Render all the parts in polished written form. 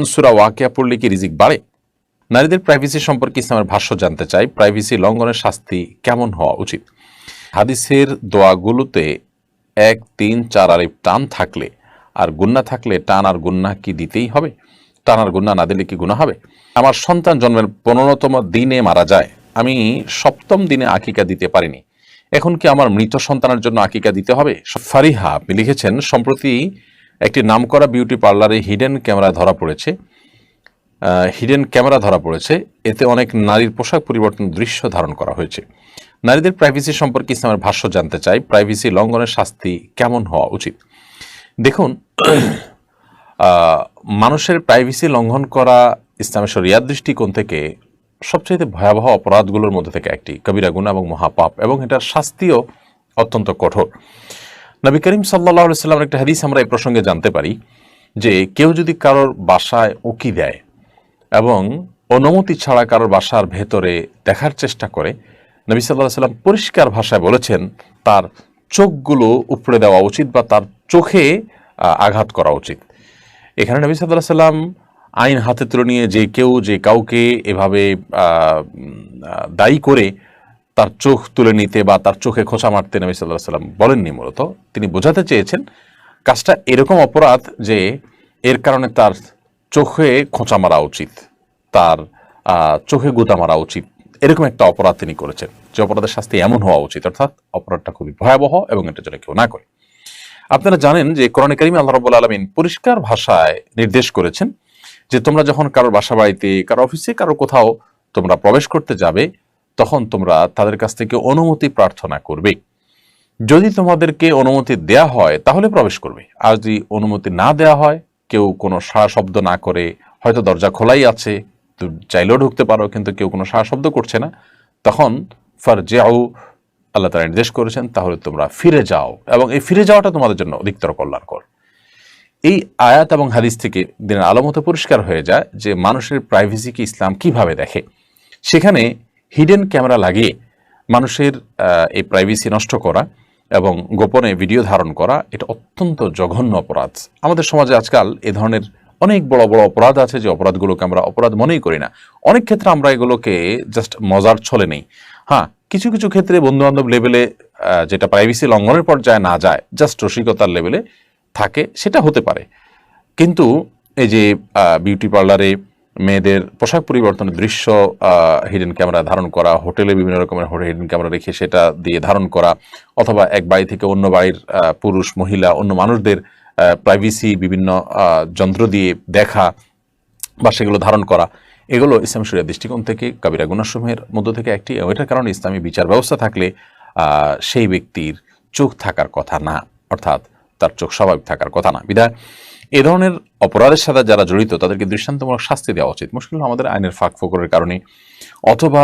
সূরা ওয়াকিয়া পড়লে কি রিজিক বাড়ে? নারীদের প্রাইভেসি সম্পর্কে ইসলামের ভাষ্য জানতে চাই। প্রাইভেসি লঙ্ঘনের শাস্তি কেমন হওয়া উচিত? হাদিসের দোয়াগুলোতে ১, ৩, ৪ আলিফ টান থাকলে আর গুন্না থাকলে টান আর গুন্না কি দিতেই হবে? টান আর গুন্না না দিলে কি গুনাহ হবে? আমার সন্তান জন্মের ১৫তম দিনে মারা যায়, আমি ৭ম দিনে আকিকা দিতে পারিনি, এখন কি আমার মৃত সন্তানের জন্য আকিকা দিতে হবে? ফারিহা আপনি লিখেছেন, সম্প্রতি একটি নামকরা বিউটি পার্লারে হিডেন ক্যামেরা ধরা পড়েছে। এতে অনেক নারীর পোশাক পরিবর্তন দৃশ্য ধারণ করা হয়েছে। নারীদের প্রাইভেসি সম্পর্কে ইসলামের ভাষ্য জানতে চাই। প্রাইভেসি লঙ্ঘনের শাস্তি কেমন হওয়া উচিত? দেখুন, মানুষের প্রাইভেসি লঙ্ঘন করা ইসলামের শরিয়াত দৃষ্টিকোণ থেকে সবচেয়ে ভয়াবহ অপরাধগুলোর মধ্যে থেকে একটি, কবিরা গুনাহ এবং মহাপাপ, এবং এটার শাস্তিও অত্যন্ত কঠোর। নবী করিম সাল্লাল্লাহু আলাইহি ওয়াসাল্লামের একটা হাদিস আমরা এই প্রসঙ্গে জানতে পারি যে কেউ যদি কারোর বাসায় উকি দেয় এবং অনুমতি ছাড়া কারোর বাসার ভেতরে দেখার চেষ্টা করে, নবী সাল্লাল্লাহু আলাইহি ওয়াসাল্লাম পরিষ্কার ভাষায় বলেছেন তার চোখগুলো উপড়ে দেওয়া উচিত বা তার চোখে আঘাত করা উচিত। এখানে নবী সাল্লাল্লাহু আলাইহি ওয়াসাল্লাম আইন হাতে তুলে নিয়ে যে কাউকে এভাবে দায়ী করে তার চোখ তুলে নিতে বা তার চোখে খোঁচা মারতে নবী সাল্লাল্লাহু আলাইহি ওয়াসাল্লাম বলেননি। মূলত তিনি বোঝাতে চেয়েছেন কাজটা এরকম অপরাধ যে এর কারণে তার চোখে খোঁচা মারা উচিত, তার চোখে গুঁতা মারা উচিত, এরকম একটা অপরাধ তিনি করেছেন যে অপরাধের শাস্তি এমন হওয়া উচিত, অর্থাৎ অপরাধটা খুবই ভয়াবহ এবং এটা যেন কেউ না করে। আপনারা জানেন যে কোরআনে কারিমে আল্লাহ রাব্বুল আলামিন পরিষ্কার ভাষায় নির্দেশ করেছেন যে তোমরা যখন কারোর বাসা বাড়িতে, কারো অফিসে, কারো কোথাও তোমরা প্রবেশ করতে যাবে, তখন তোমরা তাদের কাছ থেকে অনুমতি প্রার্থনা করবে। যদি তোমাদেরকে অনুমতি দেয়া হয় তাহলে প্রবেশ করবে, আর যদি অনুমতি না দেয়া হয়, কেউ কোনো সাড়া শব্দ না করে, হয়তো দরজা খোলাই আছে, তো চাইলেও ঢুকতে পারো কিন্তু কেউ কোনো সাড়া শব্দ করছে না, তখন ফারজিউ, আল্লাহ তাআলা নির্দেশ করেছেন তাহলে তোমরা ফিরে যাও, এবং এই ফিরে যাওয়াটা তোমাদের জন্য অধিকতর কল্যাণকর। এই আয়াত এবং হাদিস থেকে দিনের আলো মতো পরিষ্কার হয়ে যায় যে মানুষের প্রাইভেসিকে ইসলাম কিভাবে দেখে। সেখানে হিডেন ক্যামেরা লাগিয়ে মানুষের এই প্রাইভেসি নষ্ট করা এবং গোপনে ভিডিও ধারণ করা, এটা অত্যন্ত জঘন্য অপরাধ। আমাদের সমাজে আজকাল এ ধরনের অনেক বড় বড় অপরাধ আছে যে অপরাধগুলোকে আমরা অপরাধ মনেই করি না। অনেক ক্ষেত্রে আমরা এগুলোকে জাস্ট মজার ছলে নেই। হ্যাঁ, কিছু কিছু ক্ষেত্রে বন্ধুবান্ধব লেভেলে যেটা প্রাইভেসি লঙ্ঘনের পর্যায়ে না যায়, জাস্ট রসিকতার লেভেলে থাকে, সেটা হতে পারে। কিন্তু এই যে বিউটি পার্লারে মেয়েদের পোশাক পরিবর্তনের দৃশ্য হিডেন ক্যামেরা ধারণ করা, হোটেলে বিভিন্ন রকমের হিডেন ক্যামেরা রেখে সেটা দিয়ে ধারণ করা, অথবা এক বাড়ি থেকে অন্য বাড়ির পুরুষ মহিলা অন্য মানুষদের প্রাইভেসি বিভিন্ন যন্ত্র দিয়ে দেখা বা সেগুলো ধারণ করা, এগুলো ইসলাম শরিয়ার দৃষ্টিকোণ থেকে কবিরা গুনাহসমূহের মধ্য থেকে একটি। এটার কারণে ইসলামী বিচার ব্যবস্থা থাকলে সেই ব্যক্তির চোখ থাকার কথা না, অর্থাৎ তার চোখ স্বাভাবিক থাকার কথা না। বিধায় এ ধরনের অপরাধের সাথে যারা জড়িত তাদেরকে দৃষ্টান্তমূলক শাস্তি দেওয়া উচিত। মুশকিল আমাদের আইনের ফাঁক ফোকরের কারণে, অথবা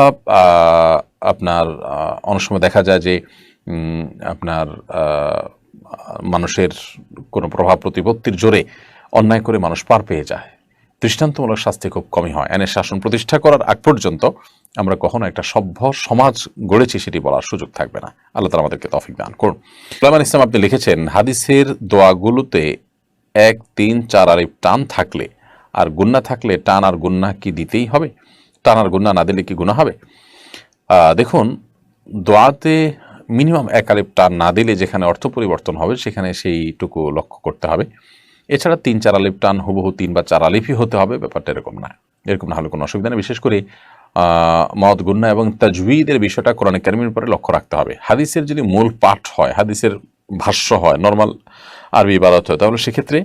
আপনার অনেক সময় দেখা যায় যে আপনার মানুষের কোনো প্রভাব প্রতিপত্তির জোরে অন্যায় করে মানুষ পার পেয়ে যায়। দৃষ্টান্তমূলক শাস্তি খুব কমই হয়। আইনের শাসন প্রতিষ্ঠা করার আগ পর্যন্ত আমরা কখনো একটা সভ্য সমাজ গড়েছি সেটি বলার সুযোগ থাকবে না। আল্লাহ তাআলা আমাদেরকে তৌফিক দান করুন। সুলাইমান ইসলাম আপনি লিখেছেন, হাদিসের দোয়াগুলোতে ১, ৩, ৪ আলিফ টান থাকলে আর গুন্না থাকলে টান আর গুন্না কি দিতেই হবে? টান আর গুন্না না দিলে কি গুনাহ হবে? দেখুন, দোয়াতে মিনিমাম ১ আলিফ টান না দিলে যেখানে অর্থ পরিবর্তন হবে সেখানে সেইটুকু লক্ষ্য করতে হবে। এছাড়া ৩, ৪ আলিফ টান হুবহু ৩ বা ৪ আলিফই হতে হবে, ব্যাপারটা এরকম না। এরকম না হলে কোনো অসুবিধা নেই। বিশেষ করে মদ, গুন্না এবং তাজউইদের বিষয়টা কোরআনে কারিমের উপরে লক্ষ্য রাখতে হবে। হাদিসের যদি মূল পাঠ হয়, হাদিসের ভাষ্য হয়, নর্মাল আরবি ইবাদত হয়, তাহলে সেক্ষেত্রে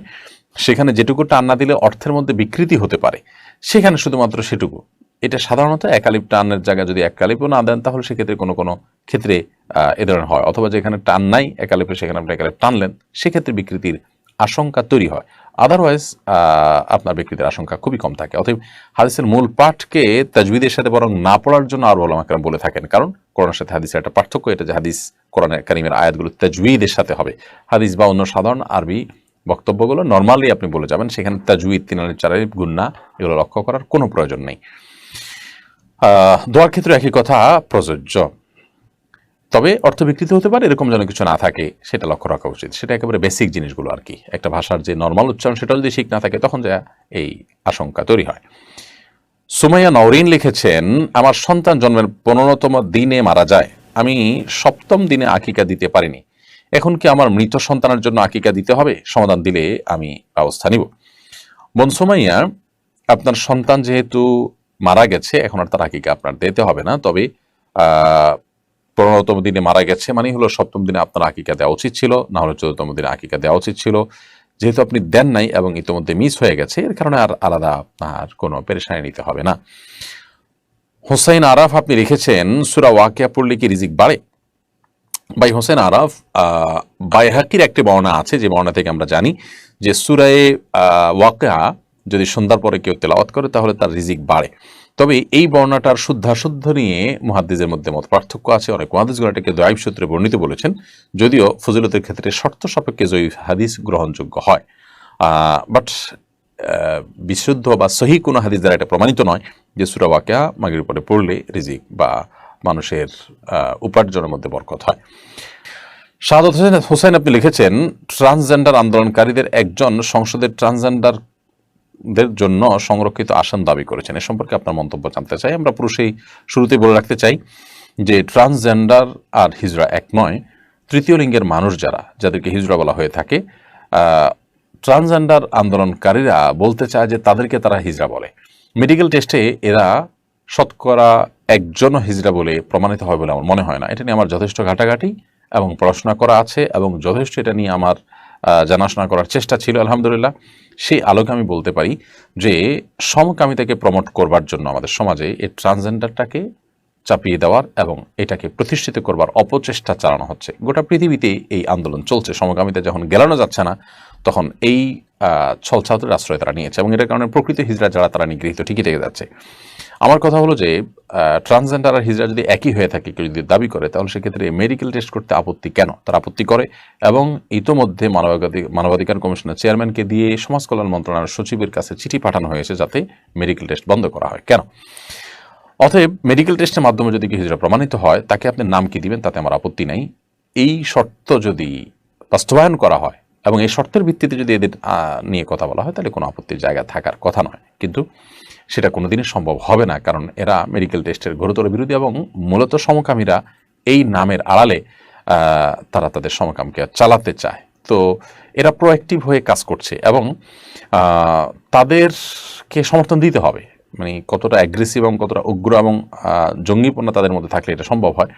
সেখানে যেটুকু টান না দিলে অর্থের মধ্যে বিকৃতি হতে পারে, সেখানে শুধুমাত্র সেটুকু। এটা সাধারণত ১ আলিফ টানের জায়গায় যদি ১ আলিফও না দেন তাহলে সেক্ষেত্রে কোনো কোনো ক্ষেত্রে এ ধরনের হয়, অথবা যেখানে টান নাই ১ আলিফে সেখানে আপনি ১ আলিফ টানলেন, সেক্ষেত্রে বিকৃতির আশঙ্কা তৈরি হয়। আদারওয়াইজ আপনার বিকৃতির আশঙ্কা খুবই কম থাকে। অতএব হাদিসের মূল পাঠকে তাজউইদের সাথে বরং না পড়ার জন্য আর ওলামা কেরাম বলে থাকেন, কারণ কোরআনের সাথে হাদিসের একটা পার্থক্য, এটা যে হাদিস কোরআনে কারিমের আয়াতগুলো তাজউইদের সাথে হবে। হাদিস বা অন্য সাধারণ আরবি বক্তব্যগুলো নর্মালি আপনি বলে যাবেন, সেখানে তাজউইদ, ৩ আলিফ ৪ আলিফ, গুন্না এগুলো লক্ষ্য করার কোনো প্রয়োজন নেই। দোয়ার ক্ষেত্রে একই কথা প্রযোজ্য। তবে অর্থ বিকৃত হতে পারে, এরকম যেন কিছু না থাকে সেটা লক্ষ্য রাখা উচিত। সেটা একেবারে বেসিক জিনিসগুলো আর কি। একটা ভাষার যে নর্মাল উচ্চারণ সেটা যদি ঠিক না থাকে তখন যা এই আশঙ্কা তৈরি হয়। সুমাইয়া নওরিন লিখেছেন, আমার সন্তান জন্মের 15তম দিনে মারা যায়, আমি 7ম দিনে আকিকা দিতে পারিনি, এখন কি আমার মৃত সন্তানের জন্য আকিকা দিতে হবে? সমাধান দিলে আমি ব্যবস্থা নিব। বোন সুমাইয়া, আপনার সন্তান যেহেতু মারা গেছে এখন আর তার আকিকা আপনার দিতে হবে না। তবে 15তম দিনে মারা গেছে মানে হলো 7ম দিনে আপনার আকিকা দেওয়া উচিত ছিল, না হলে 14তম দিনে আকিকা দেওয়া উচিত ছিল। যেহেতু আপনি দেন নাই এবং ইতিমধ্যে মিস হয়ে গেছে, এর কারণে আর আলাদা আপনার কোনো পেরেশানি নিতে হবে না। হোসেন আরাফ আপনি লিখেছেন, সূরা ওয়াকিয়া পড়লে কি রিজিক বাড়ে? ভাই হোসেন আরাফ, বাইহাকির একটি বর্ণনা আছে যে বর্ণনা থেকে আমরা জানি যে সূরায়ে ওয়াকিয়া যদি সন্ধ্যার পরে কেউ তেলাওয়াত করে তাহলে তার রিজিক বাড়ে। তবে এই বর্ণনাটার শুদ্ধাশুদ্ধ নিয়ে মুহাদ্দিসের মধ্যে মত পার্থক্য আছে। অনেক মুহাদ্দিসগণ এটাকে দয়ীফ সূত্রে বর্ণিত বলেছেন, যদিও ফজিলতের ক্ষেত্রে শর্ত সাপেক্ষে জয়ীফ হাদিস গ্রহণযোগ্য হয়। বাট বিশুদ্ধ বা সহি কোনো হাদিস দ্বারা এটা প্রমাণিত নয় যে সূরা ওয়াকিয়া মাগরিবের পরে পড়লে রিজিক বা মানুষের উপার্জনের মধ্যে বরকত হয়। শাহাদাত হোসেন আপনি লিখেছেন, ট্রান্সজেন্ডার আন্দোলনকারীদের একজন সংসদের ট্রান্সজেন্ডারদের জন্য সংরক্ষিত আসন দাবি করেছেন। এ সম্পর্কে আপনার মন্তব্য জানতে চাই। আমরা পুরুষেই শুরুতেই বলে রাখতে চাই যে ট্রান্সজেন্ডার আর হিজড়া এক নয়। তৃতীয় লিঙ্গের মানুষ যাদেরকে হিজড়া বলা হয়ে থাকে, ট্রান্সজেন্ডার আন্দোলনকারীরা বলতে চায় যে তাদেরকে তারা হিজড়া বলে। মেডিকেল টেস্টে এরা শতকরা একজনও হিজড়া বলে প্রমাণিত হয় বলে আমার মনে হয় না। এটা নিয়ে আমার যথেষ্ট ঘাটাঘাটি এবং পড়াশোনা করা আছে এবং যথেষ্ট এটা নিয়ে আমার জানাশোনা করার চেষ্টা ছিল আলহামদুলিল্লাহ। সেই আলোকে আমি বলতে পারি যে সমকামিতাকে প্রমোট করবার জন্য আমাদের সমাজে এই ট্রান্সজেন্ডারটাকে চাপিয়ে দেওয়ার এবং এটাকে প্রতিষ্ঠিত করবার অপচেষ্টা চালানো হচ্ছে। গোটা পৃথিবীতে এই আন্দোলন চলছে। সমকামিতা যখন গেলানো যাচ্ছে না তখন এই ছলছাতুর আশ্রয় তারা নিয়েছে এবং এটার কারণে প্রকৃত হিজড়া যারা তারা নিগৃহীত ঠিকই থেকে যাচ্ছে। আমার কথা হলো যে ট্রান্সজেন্ডার আর হিজড়া যদি একই হয়ে থাকে, কেউ যদি দাবি করে, তাহলে সেক্ষেত্রে মেডিকেল টেস্ট করতে আপত্তি কেন? তারা আপত্তি করে এবং ইতোমধ্যে মানবাধিকার কমিশনের চেয়ারম্যানকে দিয়ে সমাজ কল্যাণ মন্ত্রণালয়ের সচিবের কাছে চিঠি পাঠানো হয়েছে যাতে মেডিকেল টেস্ট বন্ধ করা হয়। কেন? অতএব মেডিকেল টেস্টের মাধ্যমে যদি হিজড়া প্রমাণিত হয়, তাকে আপনি নাম কি দিবেন তাতে আমার আপত্তি নাই। এই শর্ত যদি বাস্তবায়ন করা হয় এবং এই শর্তের ভিত্তিতে যদি এদের নিয়ে কথা বলা হয় তাহলে কোনো আপত্তির জায়গা থাকার কথা নয়। কিন্তু সেটা কোনোদিনই সম্ভব হবে না, কারণ এরা মেডিকেল টেস্টের ঘোরতর বিরোধী এবং মূলত সমকামীরা এই নামের আড়ালে তারা তাদের সমকামকে চালাতে চায়। তো এরা প্রোঅ্যাক্টিভ হয়ে কাজ করছে এবং তাদেরকে সমর্থন দিতে হবে। মানে কতটা অ্যাগ্রেসিভ এবং কতটা উগ্র এবং জঙ্গিপূর্ণ তাদের মধ্যে থাকলে এটা সম্ভব হয়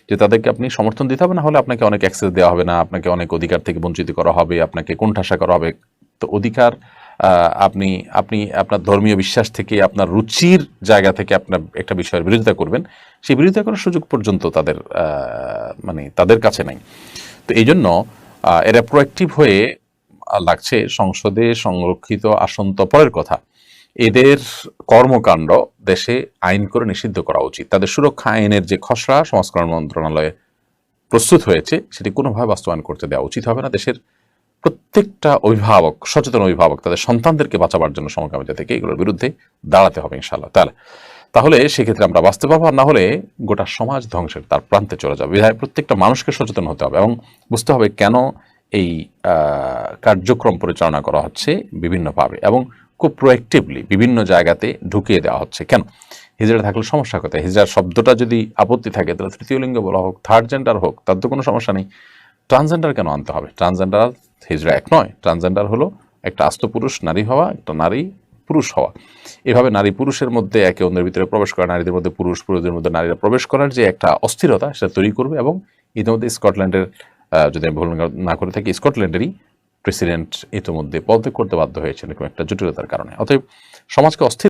যে তাদেরকে আপনি সমর্থন দিতে হবে, না হলে আপনাকে অনেক অ্যাক্সেস দেওয়া হবে না, আপনাকে অনেক অধিকার থেকে বঞ্চিত করা হবে, আপনাকে কোণঠাসা করা হবে। তো অধিকার আপনি আপনার ধর্মীয় বিশ্বাস থেকে, আপনার রুচির জায়গা থেকে আপনার একটা বিষয়ের বিরোধিতা করবেন, সেই বিরোধিতা করার সুযোগ পর্যন্ত তাদের কাছে নাই। তো এই জন্য এরা প্রোঅ্যাক্টিভ হয়ে লাগছে। সংসদে সংরক্ষিত আসন তো পরের কথা, এদের কর্মকাণ্ড দেশে আইন করে নিষিদ্ধ করা উচিত। তাদের সুরক্ষা আইনের যে খসড়া সমাজ কল্যাণ মন্ত্রণালয়ে প্রস্তুত হয়েছে সেটি কোনোভাবে বাস্তবায়ন করতে দেওয়া উচিত হবে না। দেশের প্রত্যেকটা অভিভাবক, সচেতন অভিভাবক, তাদের সন্তানদেরকে বাঁচাবার জন্য সমকামিতা থেকে এগুলোর বিরুদ্ধে দাঁড়াতে হবে ইনশাআল্লাহ। তাহলে সেক্ষেত্রে আমরা বাঁচতে পারবো, আর না হলে গোটা সমাজ ধ্বংসের তার প্রান্তে চলে যাবে। বিধায় প্রত্যেকটা মানুষকে সচেতন হতে হবে এবং বুঝতে হবে কেন এই কার্যক্রম পরিচালনা করা হচ্ছে বিভিন্নভাবে এবং খুব প্রোঅ্যাক্টিভলি বিভিন্ন জায়গাতে ঢুকিয়ে দেওয়া হচ্ছে। কেন? হিজড়া থাকলে সমস্যা কোথায়? হিজড়ার শব্দটা যদি আপত্তি থাকে তাহলে তৃতীয় লিঙ্গ বলা হোক, থার্ড জেন্ডার হোক, তার তো কোনো সমস্যা নেই। ট্রান্সজেন্ডার কেন আনতে হবে? ট্রান্সজেন্ডার হিজড়া এক নয়। ট্রান্সজেন্ডার হলো একটা আস্ত পুরুষ নারী হওয়া, একটা নারী পুরুষ হওয়া। এভাবে নারী পুরুষের মধ্যে একে অন্যের ভিতরে প্রবেশ করা, নারীদের মধ্যে পুরুষ, পুরুষদের মধ্যে নারীরা প্রবেশ করার যে একটা অস্থিরতা সেটা তৈরি করবে। এবং ইতিমধ্যে স্কটল্যান্ডের, যদি আমি ভুল না করে থাকি, স্কটল্যান্ডেরই প্রেসিডেন্ট ইতিমধ্যে পদত্যাগ করতে বাধ্য হয়েছেন এরকম একটা জটিলতার কারণে। অতএব সমাজকে অস্থির